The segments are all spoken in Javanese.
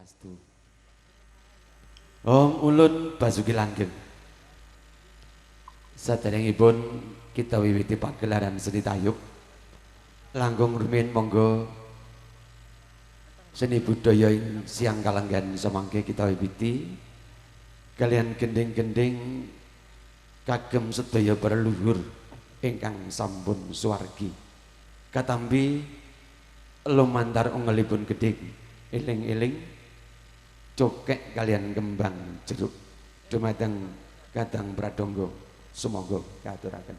Swastiastu. Om ulun basuki langgeng. Saderengipun kita wiwiti pagelaran seni tayub. Langkung rumiyin monggo seni budaya siang kalenggan samangke kita wiwiti kalian gending-gending kagem sedaya para luhur ingkang sampun suwargi. Katambi lumantar ungelipun gedhe eling-eling cokek kalian kembang jeruk dumateng Kadang Pradangga sumangga katuraken.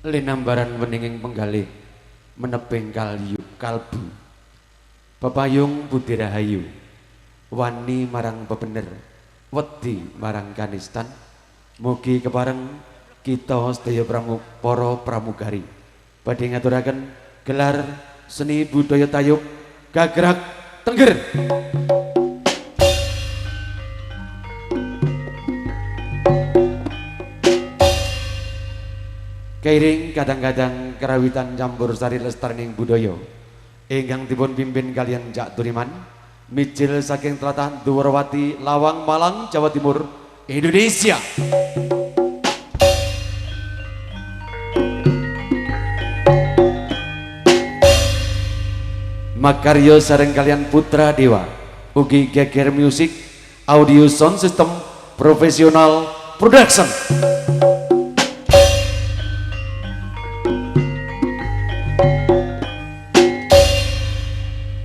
Linambaran weninging penggalih meneping kalbu pepayung budi rahayu wani marang bebener wedi marang kanistan mugi kepareng kita sedaya para pramugari badhe ngaturaken gelar seni budaya tayub Gagrak Tengger. Kairing kadang-kadang kerawitan campur sari lestarining budaya ingkang dipun pimpin kalian Jak Turiman mijil saking tlatah Duwarawati, Lawang, Malang, Jawa Timur, Indonesia. Makaryo sareng kalian Putra Dewa ugi geger musik audio sound system profesional production.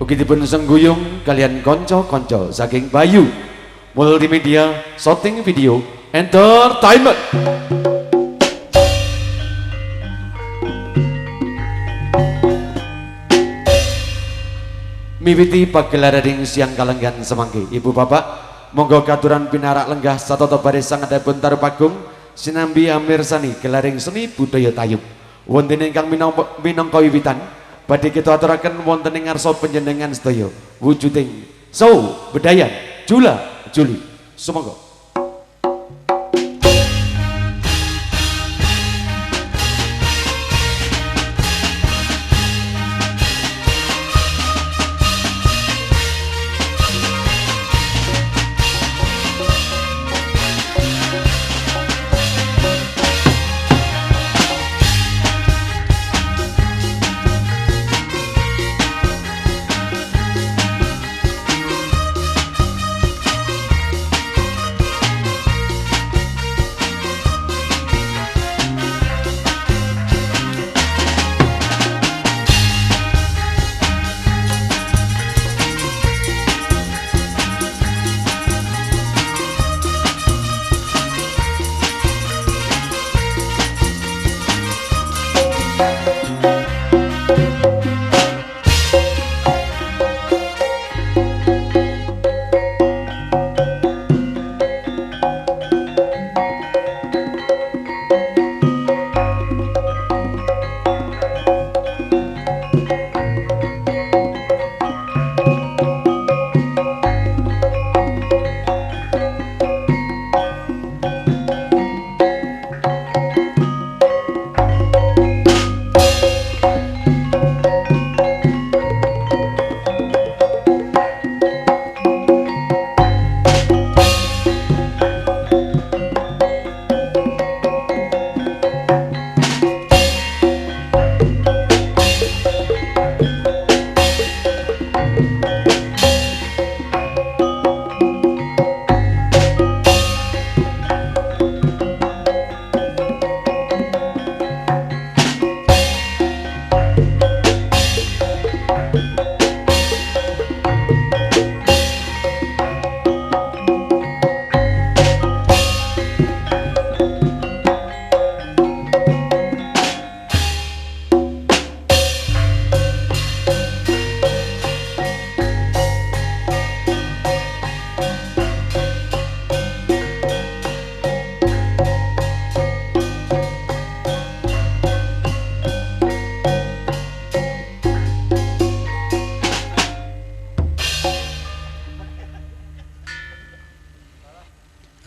Dipun sengguyung kalian konco-konco saking Bayu Multimedia Shooting Video Entertainment. Miwiti pagelaran siang kalenggan semangke Ibu Bapak monggo katuran pinarak lenggah satata baris sangadipun tarupagung sinambi amirsani gelaring seni budaya tayub wonten ingkang minangka wiwitan badhe kita aturaken wonten ing ngarsa panjenengan sedaya wujuding Sow Bedayan Jula Juli sumangga.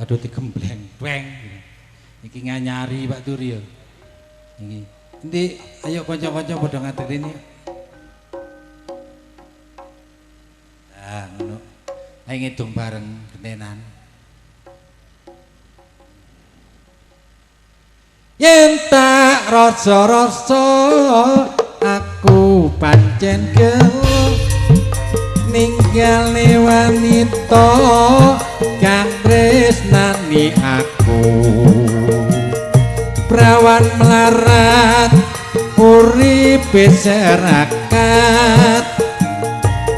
aduh digembleng beng. Iki nganyari Pak Turi ya. Iki. Endi ayo kanca-kanca padha ngaturine. Ah ngono. Ayo ngedung bareng gentenan. Yen tak rasa-rasa aku pancen gelo ninggalne wanita kang tresnani aku prawan melarat uripe serakat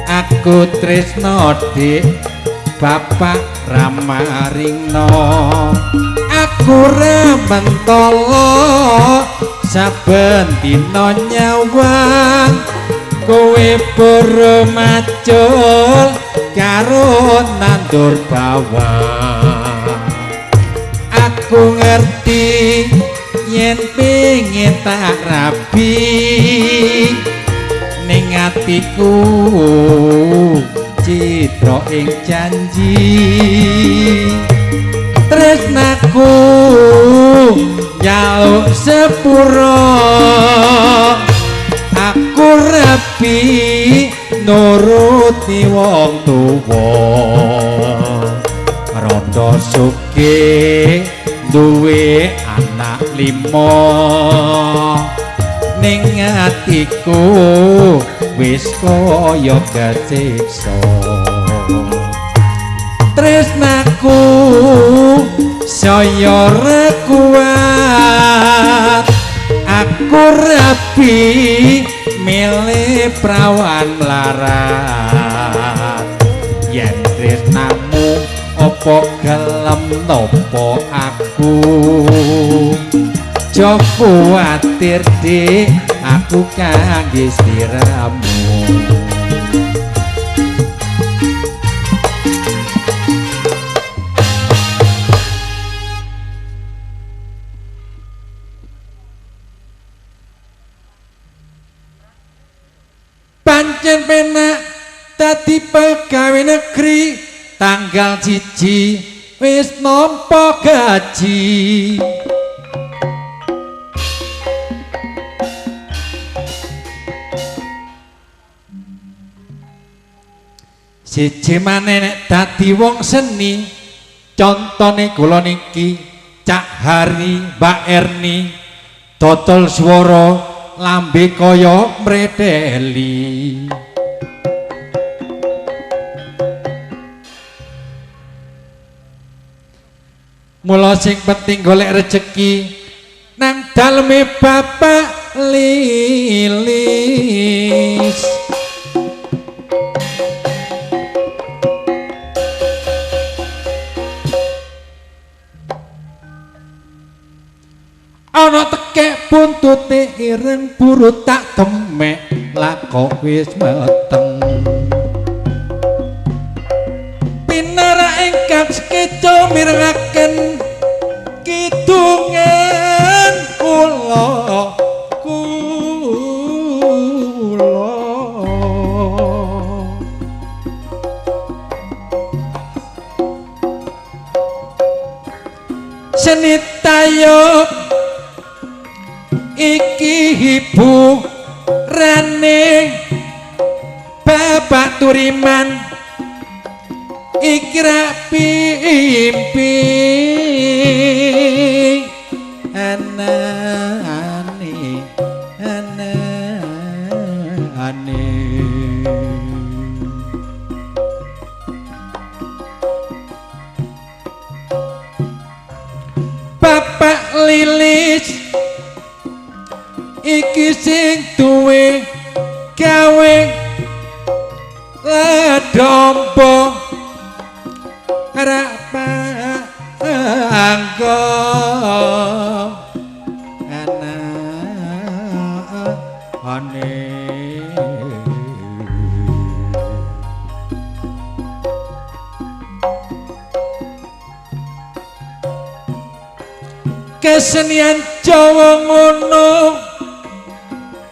aku tresno dik bapak ramaringno aku rementolo saben dina nyawang kowe boro macul karo nandur bawang aku ngerti yen pengin tak rabi ning atiku citra ing janji tresnaku njaluk sepuro aku rabi nuruti wong tuwa rada sugih duwe anak 5 ning atiku wis kaya kesiksa tresnaku saya kuat aku rabi milih prawan larat yen tresnamu apa gelem nopo aku aja kuwatir dik aku kangge sliramu pancen penak dadi pegawai negeri tanggal 1 wis nampa gaji siji maneh nek dadi wong seni contone kula niki Cak Hari Mbak Erni dodol swara lambe kaya mreteli mula sing penting golek rejeki nang daleme Bapak Lilis ana tekek buntute ireng buru tak demek lakok wis meteng pinara ingkang sekeca mirengaken kidungan kula seni tayub iki ibu rane Bapak Turiman iki rapi impi anane Bapak Lilis iki sing duwe gawe ledampa rapa anggo anane kesenian Jawa ngono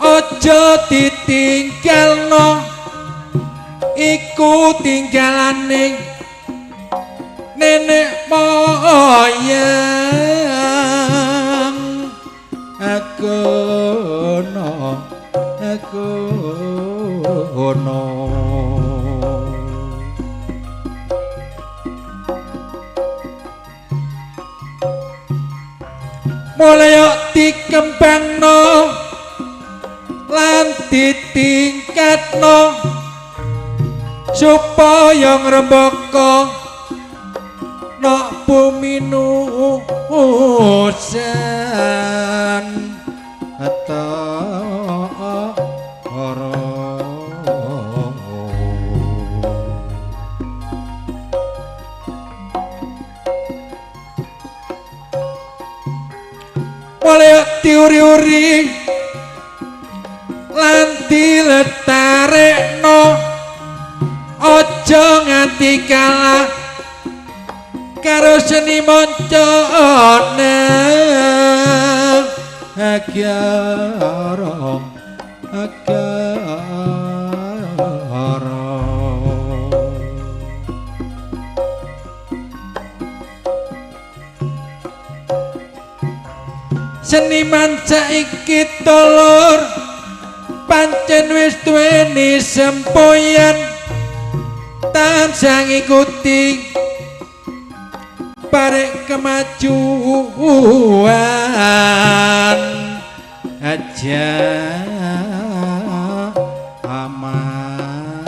aja ditinggalno iku tinggalane nenek moyang aku no mulai dikembangno lan ditingkatno supaya ngrembaka nok bumi nusan atara mulai diuri-uri lan diletarekno aja nganti kalah karo seni moncone agyara seniman saiki telur pancen wis duweni sempoyan tansah ngikuti barek kemajuan aja aman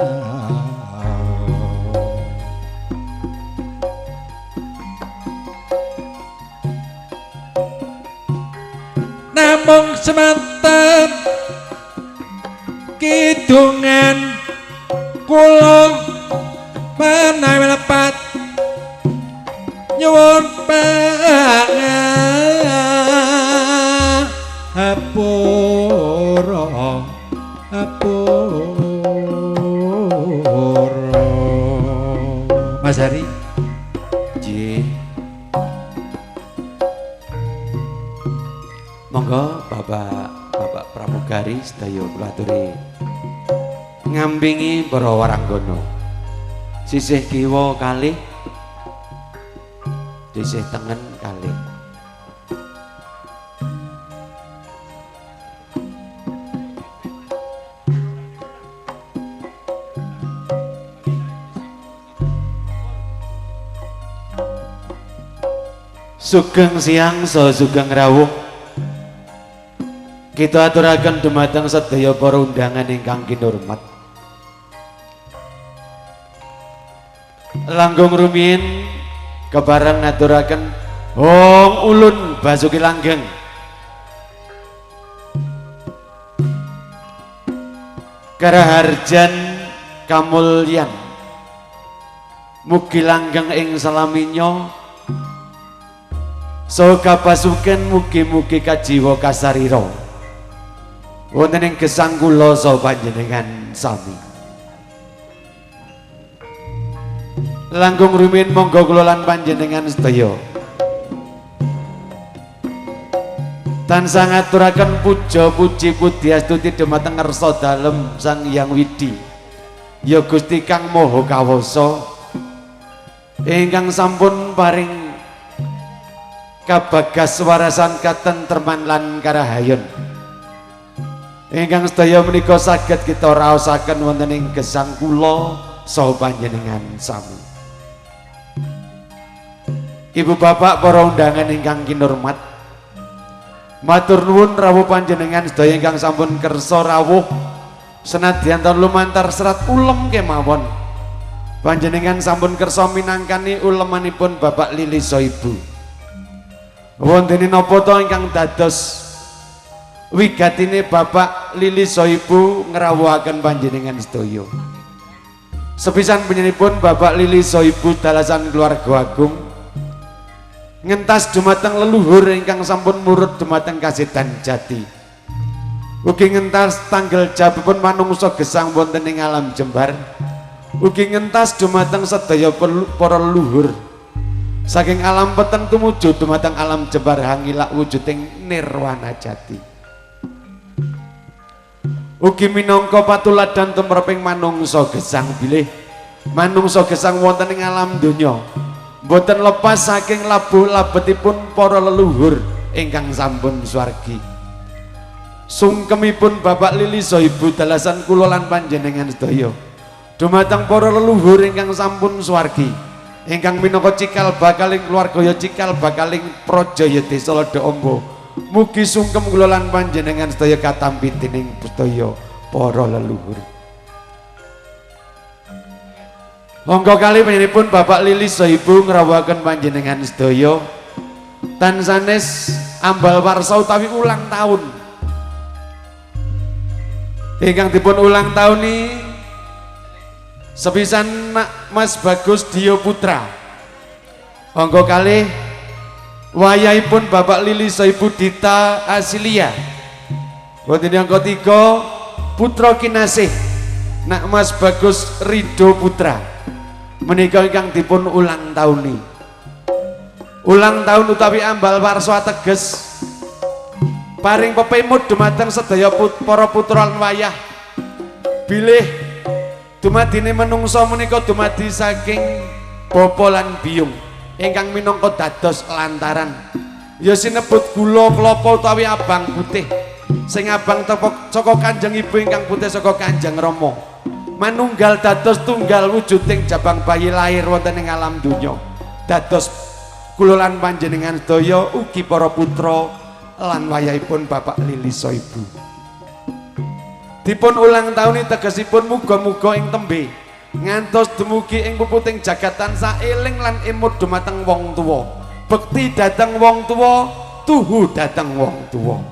namung semanten kidungan kula menawi lepat nyuwun pangapura Mas Hari Nggih. Monggo Bapak pramugari sedaya kula aturi ngampingi para waranggana. Sisih kiwa kalih, sisih tengen kalih. Sugeng siang saha sugeng rawuh. Kita aturaken dumateng sedaya para undangan ingkang kinurmat. Langkung rumiyin kebareng ngaturaken Hong Ulun Basuki Langgeng. Karaharjan kamulyan. Mugi langgeng ing salaminyo. So kapasuken mugi-mugi kajiwa kasarira. Wonten ing gesang kula saha panjenengan sami. Langkung rumiyin monggo kula lan panjenengan sedaya tansah ngaturaken puja puji pudiastuti dumateng ngersa dalem Sang Hyang Widi ya Gusti Kang Maha Kawasa ingkang sampun paring kabagas warasan katentreman lan karahayon ingkang sedaya menika saged kita raosaken wonten ing gesang kula saha panjenengan sami. Ibu bapak para undangan ingkang kinurmat, matur nuwun rawuh panjenengan sedaya ingkang sampun kersa rawuh senadyan lumantar serat ulem kemawon. Panjenengan sampun kersa minangkani ulemanipun Bapak Lili Soibu. Wonten napa to ingkang dados wigatine Bapak Lili Soibu ngrawuhaken panjenengan sedaya. Sepisan panjenenganipun Bapak Lili Soibu dalasan keluarga agung ngentas dumateng leluhur ingkang sampun murut dumateng Kasedan Jati. Ugi ngentas tanggal jabipun manungsa gesang wonten ing alam Jembar. Ugi ngentas dumateng sedaya para leluhur saking alam Peten tumuju dumateng alam Jembar hangilak wujuding nirwana jati. Ugi minangka patuladan tumraping manungsa gesang bilih manungsa gesang wonten ing alam donya Mboten lepas saking labuh labetipun para leluhur ingkang sampun swargi. Sungkemipun Bapak Lili Sohibu dalasan kula lan panjenengan sedaya dumateng para leluhur ingkang sampun swargi, ingkang minangka cikal bakaling keluarga cikal bakaling prajaya desa Lada Amba. Mugi sungkem kula lan panjenengan sedaya katampi dening sedaya para leluhur. Monggo kali panjenenganipun Bapak Lili Sohibu ngrawuhaken panjenengan sedaya tansanes ambal warsa utawi ulang tahun. Ingkang dipun ulang tahun ini sepisan Mas Bagus Dio Putra. Monggo kalih wayahipun Bapak Lili Sohibu Dita Asilia. Wonten yang ketiga putra kinasih Nak Mas Bagus Rido Putra. Menika ingkang dipun ulang tahun ini. Ulang tahun utawi ambal warsa ateges paring pepemut dumateng sedaya para putra lan wayah bilih dumadine menungsa menika dumadi saking bapa lan biyung ingkang minangka dados lantaran ya sinebut gula klapa utawi abang putih sing abang saka Kanjeng Ibu ingkang putih saka Kanjeng Rama manunggal dados tunggal wujuding jabang bayi lahir wonten ing alam donya dados kula lan panjenengan sedaya ugi para putra lan wayahipun Bapak Lili Sohibu dipun ulang tahun ini tegesipun muga-muga ing tembe ngantos dumugi ing puputing jagat tansah eling lan imut dumateng wong tuwa bekti dhateng wong tuwa tuhu dhateng wong tuwa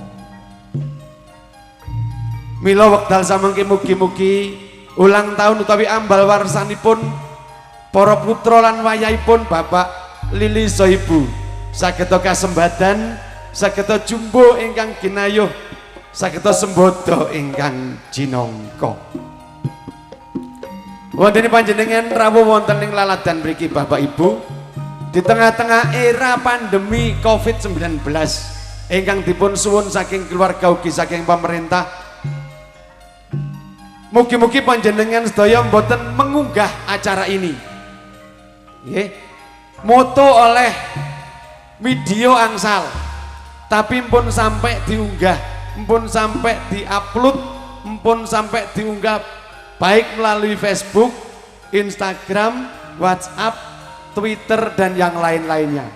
mila wekdal samangke mugi-mugi ulang tahun utawi ambal warsanipun para putra lan wayahipun Bapak Lili Sohibu sageta kasembadan sageta jumbo ingkang ginayuh sageta sembodo ingkang jinangka wonten panjenengan rawuh wonten ing laladan mriki Bapak Ibu di tengah-tengah era pandemi Covid-19 ingkang dipun suwun saking keluarga ugi saking pemerintah mugi-mugi panjenengan sedaya mboten mengunggah acara ini nggih moto oleh video angsal tapi pun sampai diunggah, pun sampai diupload, pun sampai diunggah baik melalui Facebook, Instagram, WhatsApp, Twitter dan yang lain-lainnya.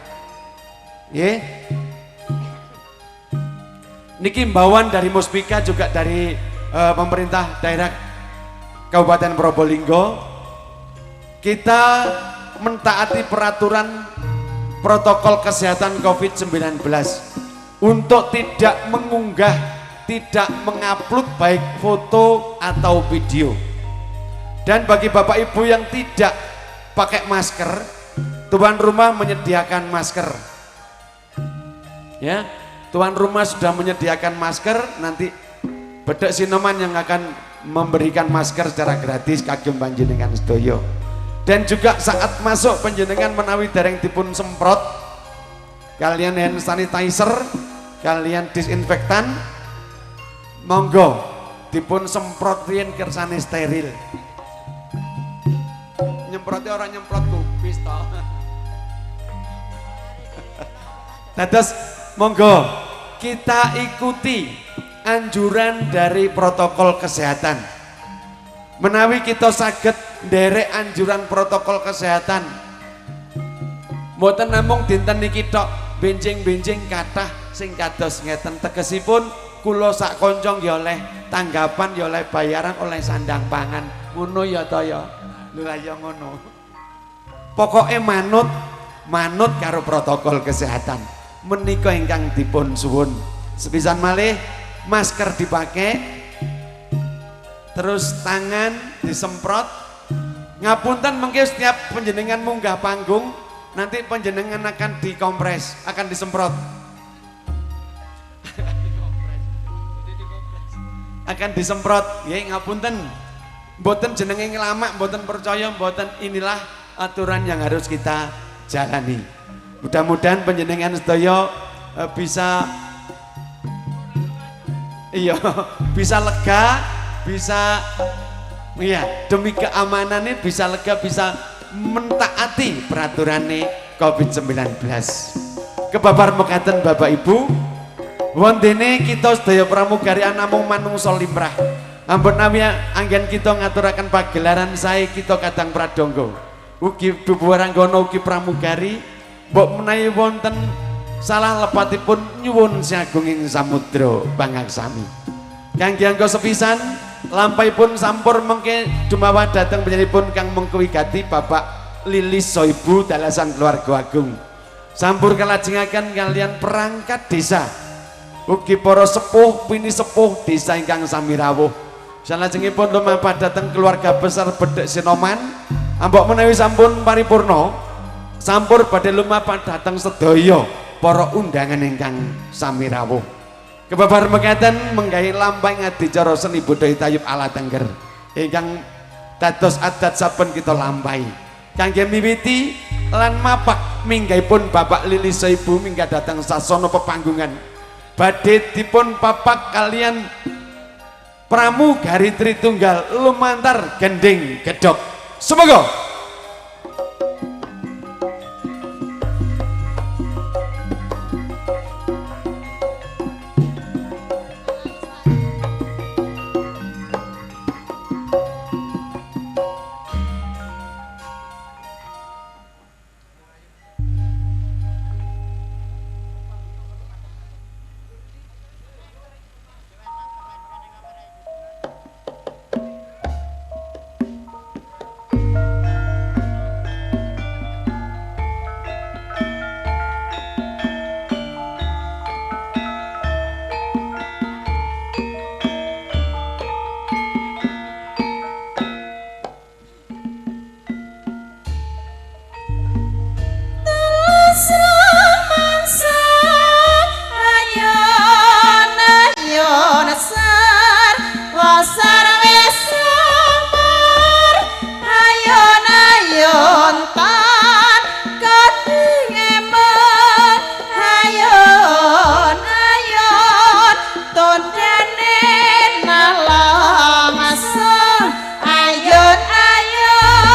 Yeah. Niki himbauan dari Muspika juga dari pemerintah daerah Kabupaten Probolinggo. Kita mentaati peraturan protokol kesehatan COVID-19 untuk tidak mengunggah, tidak mengupload baik foto atau video. Dan bagi Bapak Ibu yang tidak pakai masker, tuan rumah menyediakan masker. Ya, tuan rumah sudah menyediakan masker, nanti bedek Sinoman yang akan memberikan masker secara gratis kagem panjenengan sedaya. Dan juga saat masuk panjenengan menawi dereng dipun semprot kalian hand sanitizer, kalian disinfektan, monggo dipun semprot riyen kersane steril. Nyemprotnya orang nyemprot kupis toh. Dados monggo kita ikuti anjuran dari protokol kesehatan. Menawi kita saged nderek anjuran protokol kesehatan, mboten namung dinten niki tok. Benjing-benjing kathah sing kados ngeten tegesipun kula sak kanca ya oleh tanggapan ya oleh bayaran oleh sandang pangan ngono ya ta ya lho ya ngono pokoke manut karo protokol kesehatan menika ingkang dipun suwun sepisan malih masker dipakai terus tangan disemprot ngapunten mengke setiap panjenengan munggah panggung nanti panjenengan akan dikompres, akan disemprot. Akan disemprot, ya ngapunten. Mboten jenenge ngelamak, mboten percaya, mboten inilah aturan yang harus kita jalani. Mudah-mudahan panjenengan sedaya bisa bisa lega, bisa demi keamanannya bisa lega, bisa mentaati peraturan COVID-19. Kebabar mekaten Bapak Ibu, wondene kita sedaya pramugari namung manungsa limrah. Ampun nawi anggen kita ngaturaken pagelaran sae kita kadang pradangga. Ugi buburanggana ugi pramugari mbok menawi wonten salah lepatipun nyuwun sagunging samudra pangaksami. Kangge angka sepisan lampahipun sampur mengke dumawa dhateng penyanipun kang mengko wigati Bapak Lilis Soibu dalasan keluarga agung. Sampur kalajengaken kalian perangkat desa. Ugi para sepuh pini sepuh desa ingkang sami rawuh. Salajengipun lumampah dhateng keluarga besar Bedhek Sinoman. Ambok menawi sampun paripurna, sampur badhe lumampah dhateng sedaya para undangan ingkang sami rawuh. Kebabar mekaten menggahi lampahing adicara seni budaya Tayub ala Tengger ingkang dados adat saben kita lampahi. Kangge miwiti lan mapak minggahipun Bapak Lilis Soibu minggah dhateng sasana pepanggungan badhe dipun papak kalian pramugari Tritunggal lumantar gending gedhog. Semoga Ayun ayun ayun ayun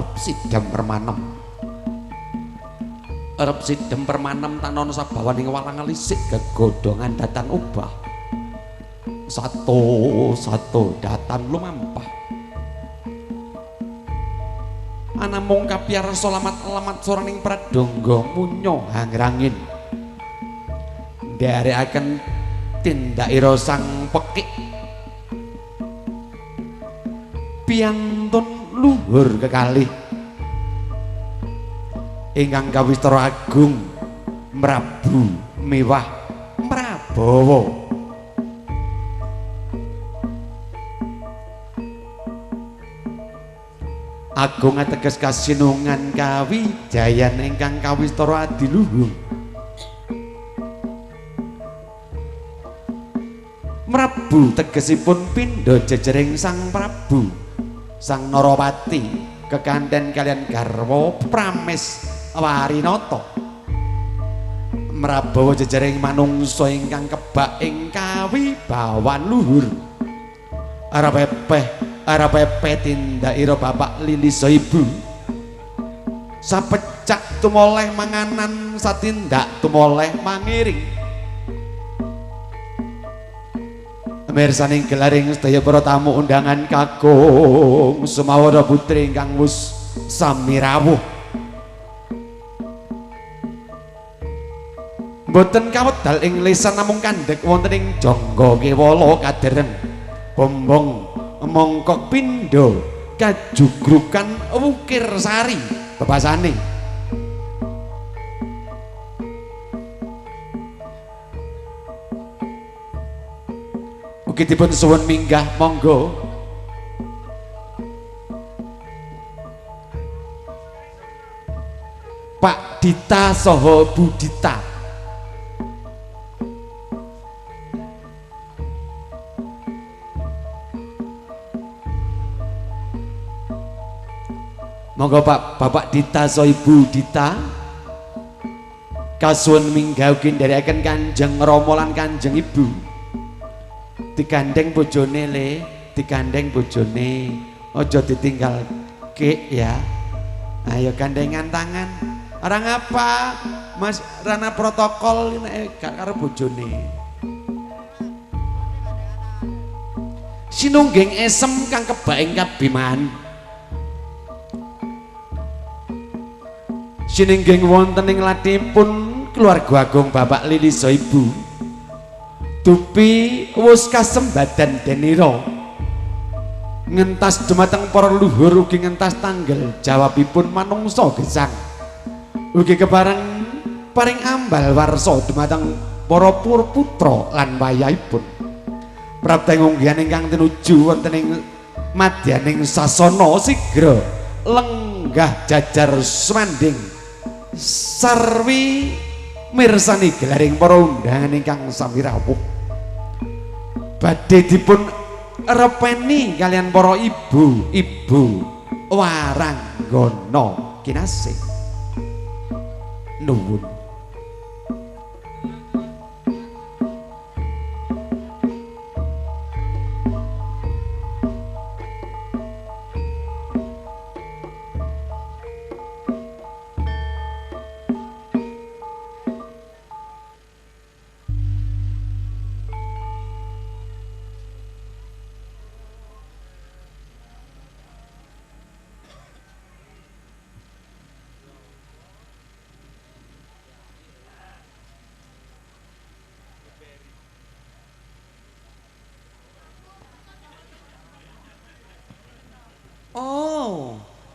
arep sidem permanem. Arep sidem permanem tanono sabawaning walang alisik gegodhongan datan ubah. Satu datan lumampah. Ana mung kapiyarsa lamat soraning pradangga munyo hangrangin. Nderekaken tindakira sang pekik. Piantun luhur kekalih ingkang kawistara agung mrabu mewah Prabawa. Agung ateges kasinungan kawijayan ingkang kawistara adiluhung. Mrabu tegesipun pindha jejering Sang Prabu. Sang Narawati kekanten kalian garwa Prames Warinata. Mrabawa jejering manungsa ingkang kebak ing kawibawan luhur. Arep pepeh tindakira bapak Lili Ibu. Sapecak tumoleh manganan, satindak tumoleh mangiring. Mirsaning gelaring sedaya para tamu undangan kakung Sumawara putri ingkang wus sami rawuh. Mboten kawedal ing lisan namung kandhek wonten ing jangga kewala kadereng bombong mongkok pindha kajugrukan wukir sari bebasane. Ugi dipun suwun minggah monggo. Pak Dita saha Bu Dita. Monggo Pak Bapak Dita saha Ibu Dita. Kasuwun minggah ugi nderekaken Kanjeng Rama lan Kanjeng Ibu. Digandeng bojone le, digandeng bojone, aja ditinggal ke ya. Ayo gandengan tangan. Orang apa Mas Rana protokol gak karo bojone. Sinungging esem kang kebak ing kabiman. Sinungging wonten ing latipun keluarga agung Bapak Lili Ibu. Dupi wus kasembadan denira ngentas dumateng para luhur ugi ngentas tanggal jawabipun manungsa gesang ugi kebareng paring ambal warsa dumateng para putra lan wayahipun prapteng unggihan ingkang tinuju wonten ing madyaning sasana sigra lenggah jajar semanding sarwi mirsani gelaring para undangan ingkang sami rawuh. Badhe dipun repeni kalian para ibu waranggana kinasih. Nuwun.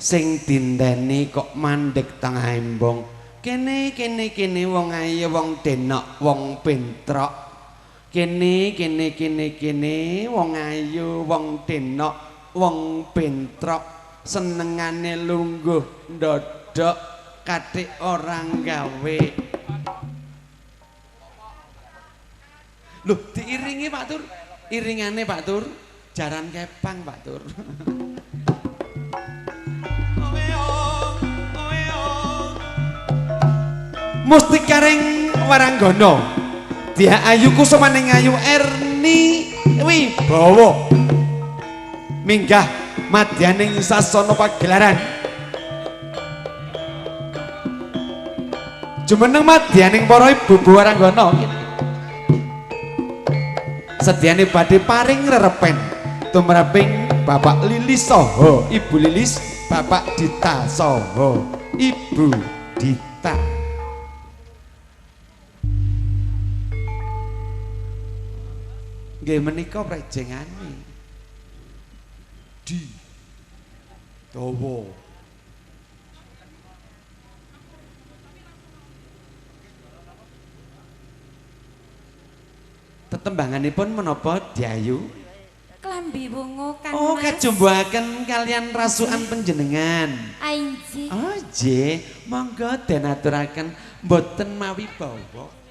Sing dindeni kok mandek tengah embong. Kene wong ayu wong denok wong pentrok. Kene wong ayu wong denok wong pentrok. Senengane lungguh ndodok kathik orang gawe. Loh diiringi Pak Tur. Iringane Pak Tur jaran kepang Pak Tur. Mustikaring waranggana Dia Ayu Kusumaning Ayu Erni Wibowo minggah madyaning sasana pagelaran Jumeneng madyaning para ibu Waranggana sedyane badhe paring rerepen tumraping Bapak Lilis saha Ibu Lilis, Bapak Dita saha Ibu Dita. Nggih menika prejengane di dawa tetembanganipun menapa Dyayu? Klambi wungu kan Oh, Mas. kajumbuhaken kalian rasukan panjenengan. Ainji. Oh, nggih, monggo den aturaken mboten mawi bawa.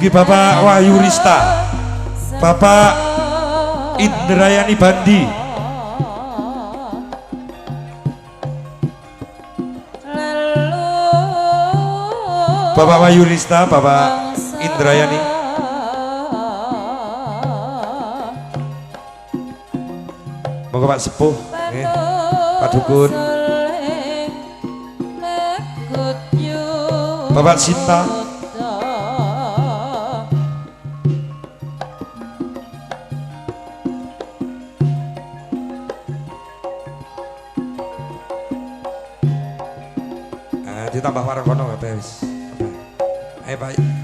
Mugi Bapak Wahyu Rista, Bapak Indrayani Bandi, Bapak Wahyu Rista, Bapak Indrayani, moga Pak Sepuh, Pak Dukun, Bapak Sinta, ditambah warung kono Bapak wis.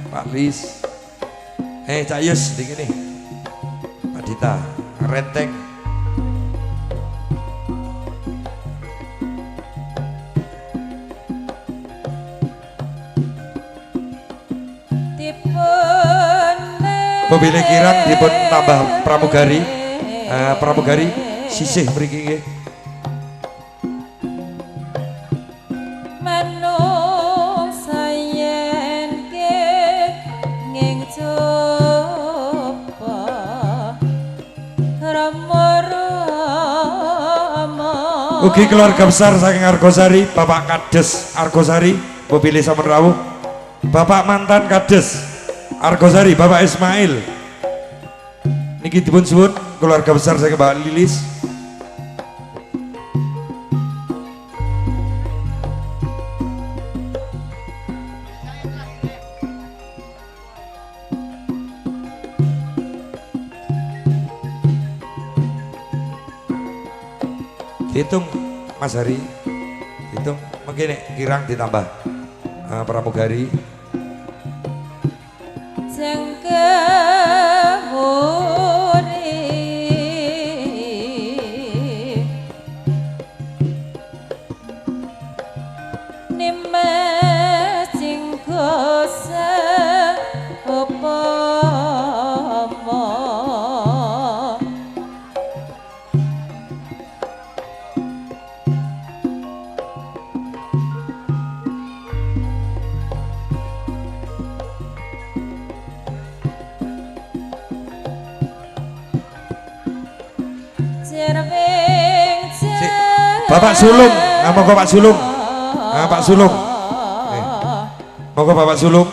Pak Lis, Cak Yus di gini, Pak Dita, Renteng, mobil kirang dipun tambah pramugari, pramugari sisih mriki nggih. Ugi keluarga besar saking Argosari, Bapak Kades Argosari, mobil sampun rawuh. Bapak mantan Kades Argosari, Bapak Ismail. Niki dipun suwun keluarga besar saking Bapak Lilis. Hitung Mas Hari, hitung mungkin kirang ditambah pramugari. Bapak Sulung, moga Pak Sulung, Pak Sulung, moga Bapak Sulung.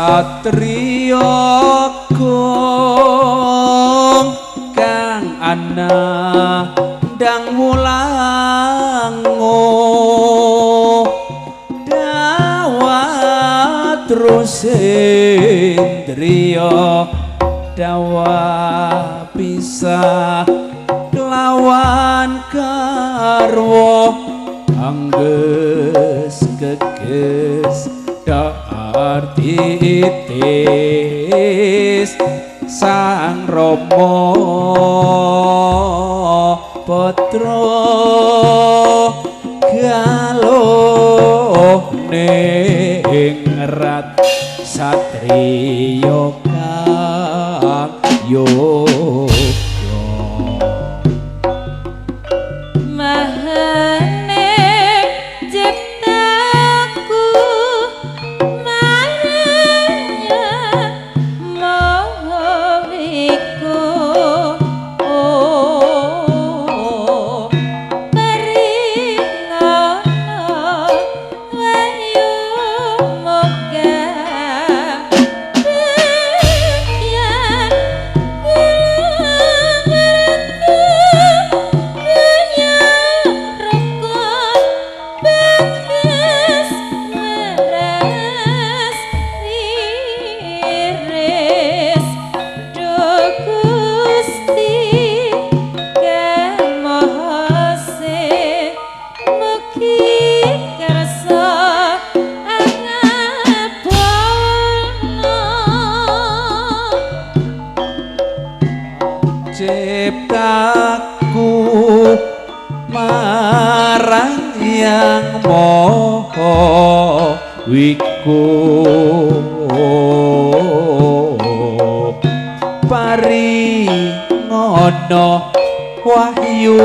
satriya agung kang ana ndang wulango dawat terus indriya dawa pisah kelawan karwa angges geges artitis sang Rama putra galuh ning rat satriya kang yoga mahane ciptaku maranya mohoiku peringono wayu moga yen ciptaku marang yang moho wiku paringono wahyu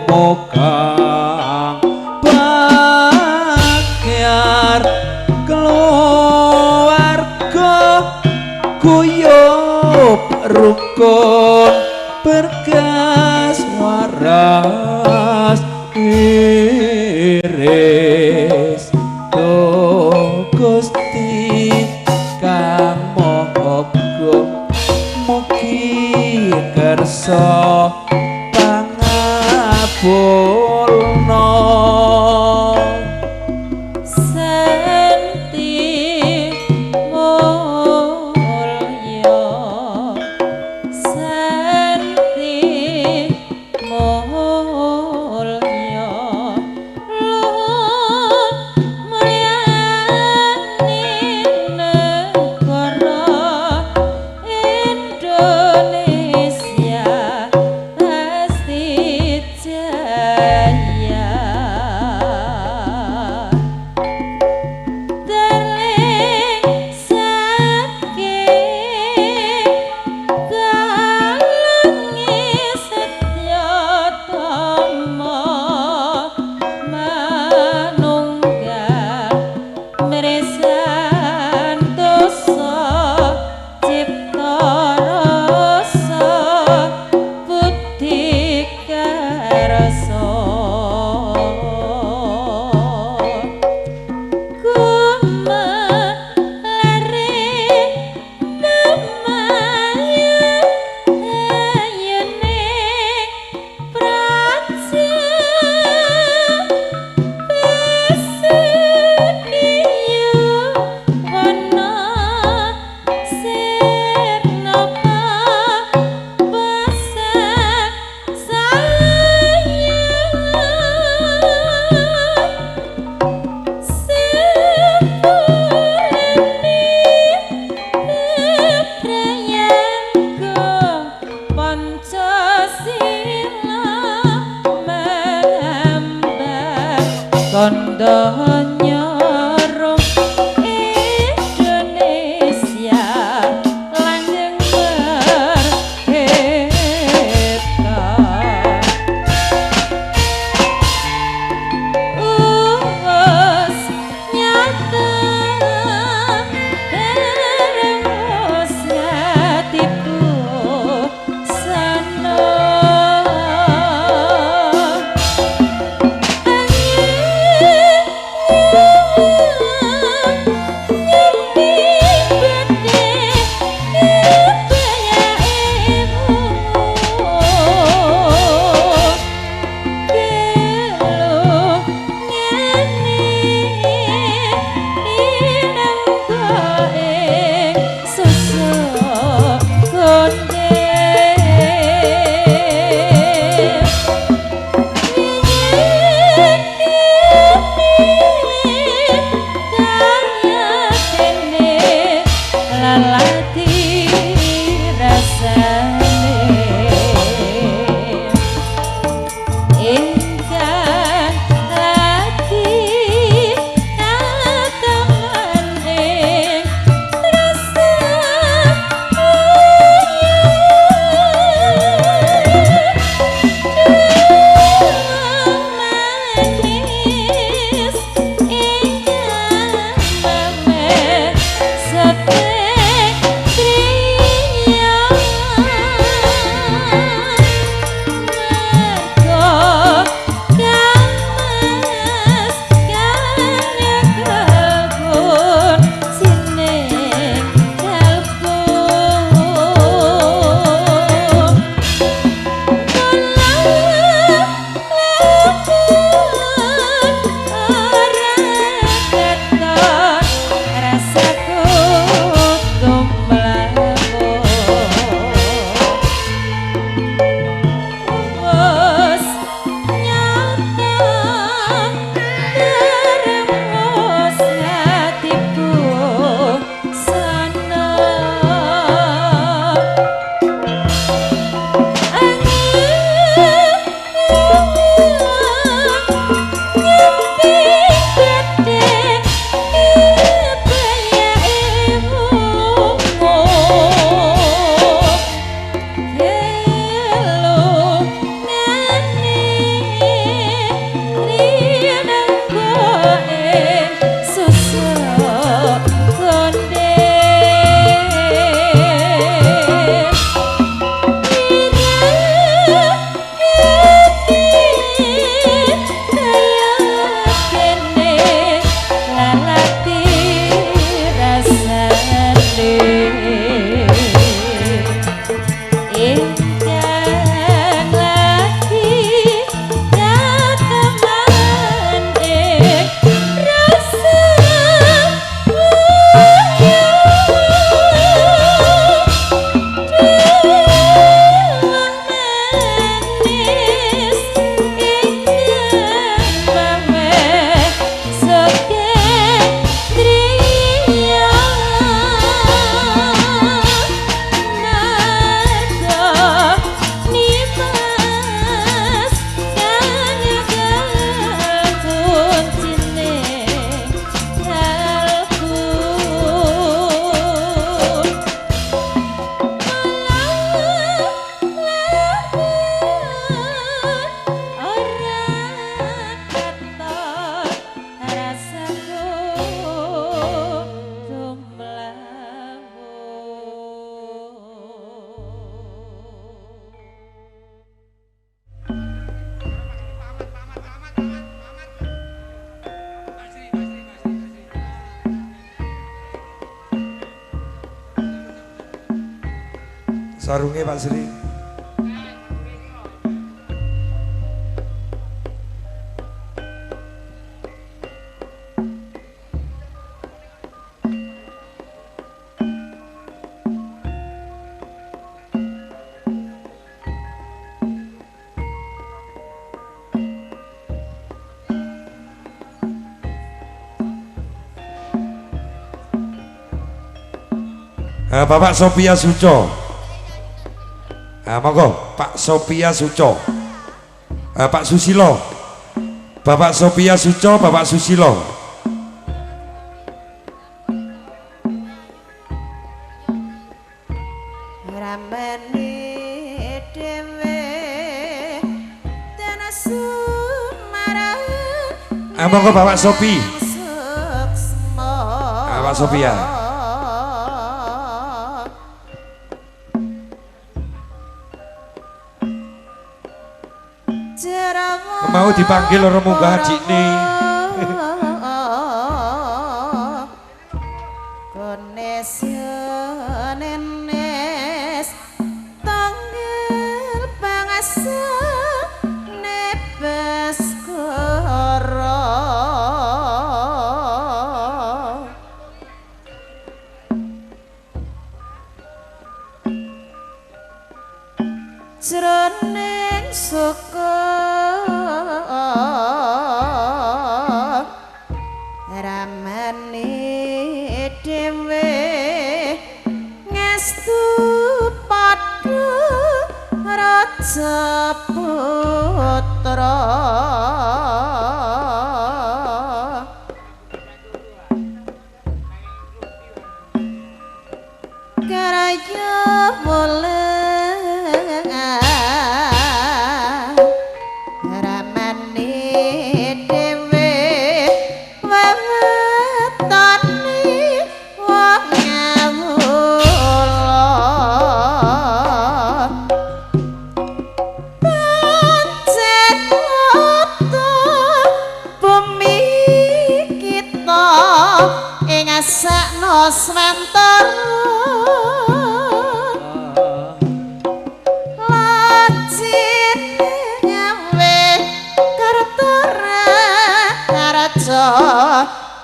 mokang bakyar keluarga kuyup rukun berkas waras iris do Gusti kang maha agung mugi kersa pangabulna Senti mulya Senti mulya luhur mulyane negara Indonesia pasti jaya terling saking kalungi setyatama manunggal mrisan dosa cipta rasa buddhi karsa kumalare memayu ayune praja pesudiyu wana sirnapa pasak sayang sepurane prayangga Pancasila melambang kandha nyorong Indonesia langgeng merdeka Uwas nyata terus hatiku sana angin ingkang lagi katemen ing rasa manis ingkang memek sepek triya Sarungnya Pak Sri. Bapak Sophia Suco. Monggo Pak Sophia Suco. Pak Susilo. Bapak Sophia Suco, Bapak Susilo. Rambane dhewe tenas sumaran. Monggo Bapak Sophie. Pak Sophia. Mau dipanggil orang munggah jikni. Konesionenes tanggil pangasa nebes koro jroning suka Yara Karaya boleh ramane dhewe wewetane wong ngawula pancen wata bumi kita ing asakno swantara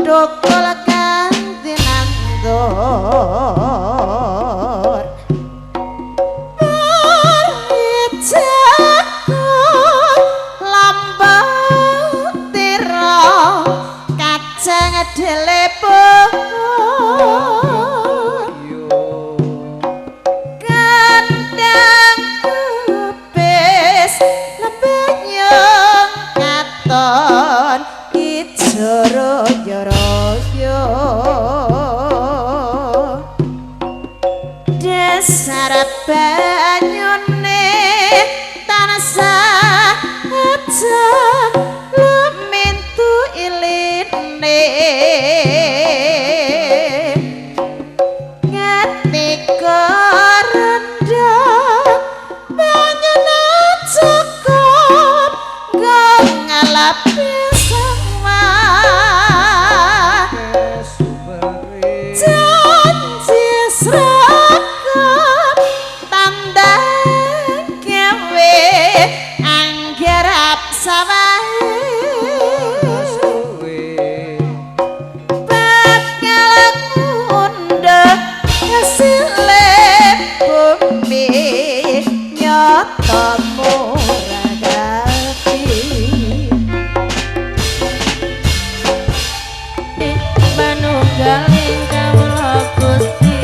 Dokol kanthi nandur Parjaku lambang tira kacang delepon Kandang kubis lebenya katon Joro dasar banyune tansah ajeng lumintu iline ngetika rendah banyune cukup kok ngalapi Manunggaling kawula Gusti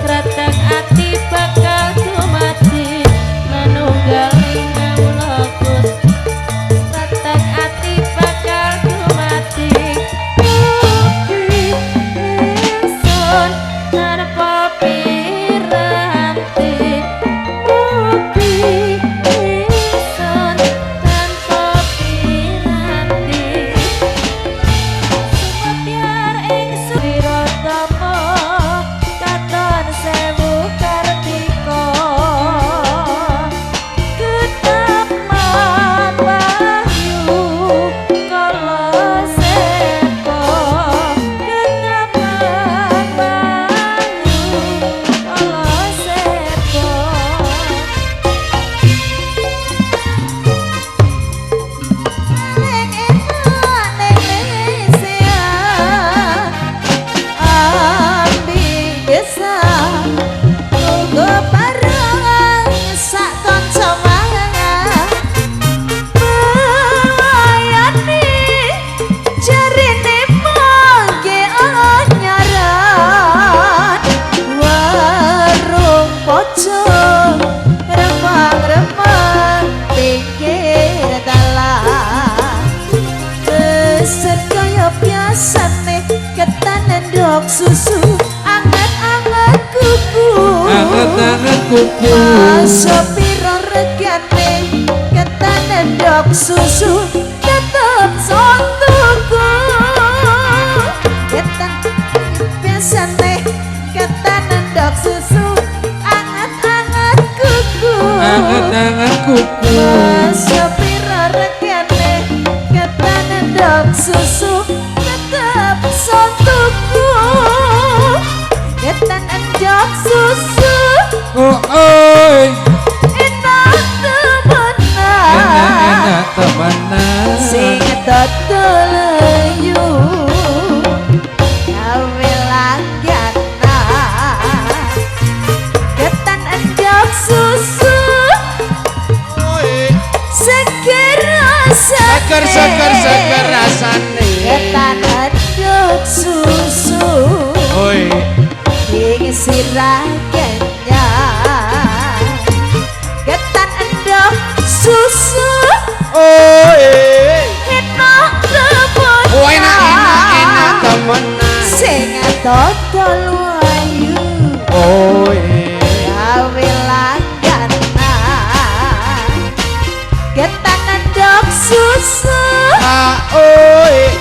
kratek ati bakal dumadi manunggaling kawula Gusti kratek ati bakal dumadi sun tanpa piranti sun tanpa piranti biar ingsun wiratomo katon sewu kartika ketaman wahyu kala sepo ketaman wahyu kala sepo remang-remang pinggir dalan kaya biasane ketan endok susu anget-anget kuku Anget-anget kuku masa piro regane ketan endok susu tetep sontuku ketan biasane ketan endok susu anget-anget kuku Anget-anget kuku masa piro regane ketan endok susu tetep sontuku ketan endok susu oi enak temenan enak temenan sing dodol yu gawe langganan ketan endok susu seger rasane ketan endok susu oi ing sirah kenyang ketan endok susu Oh enak rebut Oh enak temenan. sing dodol wayu Oh gawe langganan ketan endok susu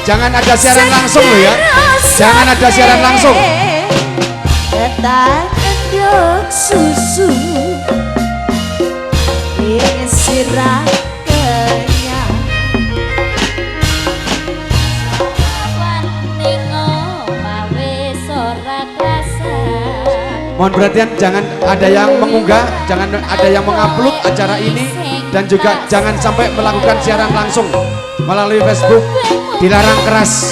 jangan ada siaran langsung loh ya. Jangan ada siaran langsung. ketan endok susu sirah kenyang Mohon perhatian, jangan ada yang mengunggah, jangan ada yang mengupload acara ini, dan juga jangan sampai melakukan siaran langsung melalui Facebook, dilarang keras.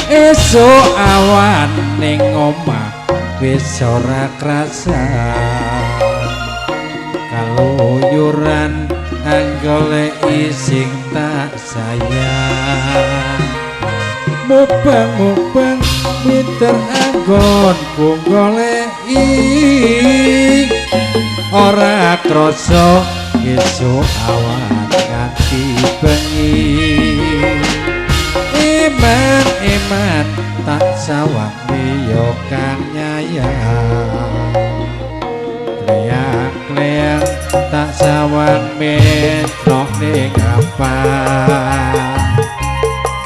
Esuk awan ning omah wis ora krasa kaluyuran anggoleki sing tak sayang mubeng-mubeng pinter anggon ku goleki ora krasa esuk awan nganti bengi iman tak sawang liya kang nyayang kleang-kleang tak sawang metrok ning kapal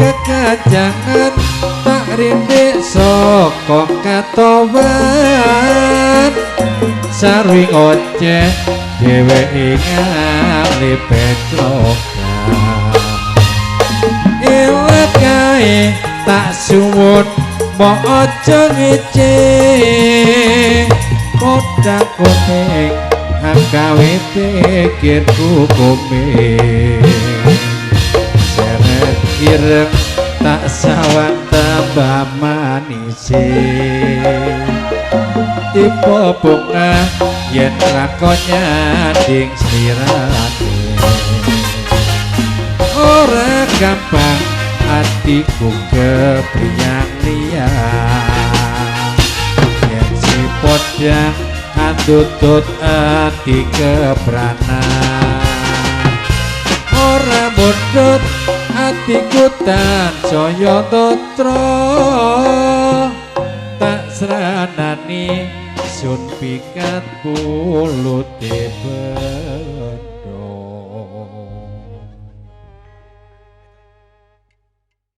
kekajangan tak rindik saka katoban sarwi oceh dheweke ngali petrokan iwak kae tak suwun mbok aja ngece kodak kuning gawe pikirku kuming seret ireng tak sawang tambah manise tipe bunga yen lakonnya ding slirate ora gampang hatiku kepriang liat yen si podang antutut hati kebranan ora bodot hatiku tan saya totro tak seranani sun pikat pulut tebet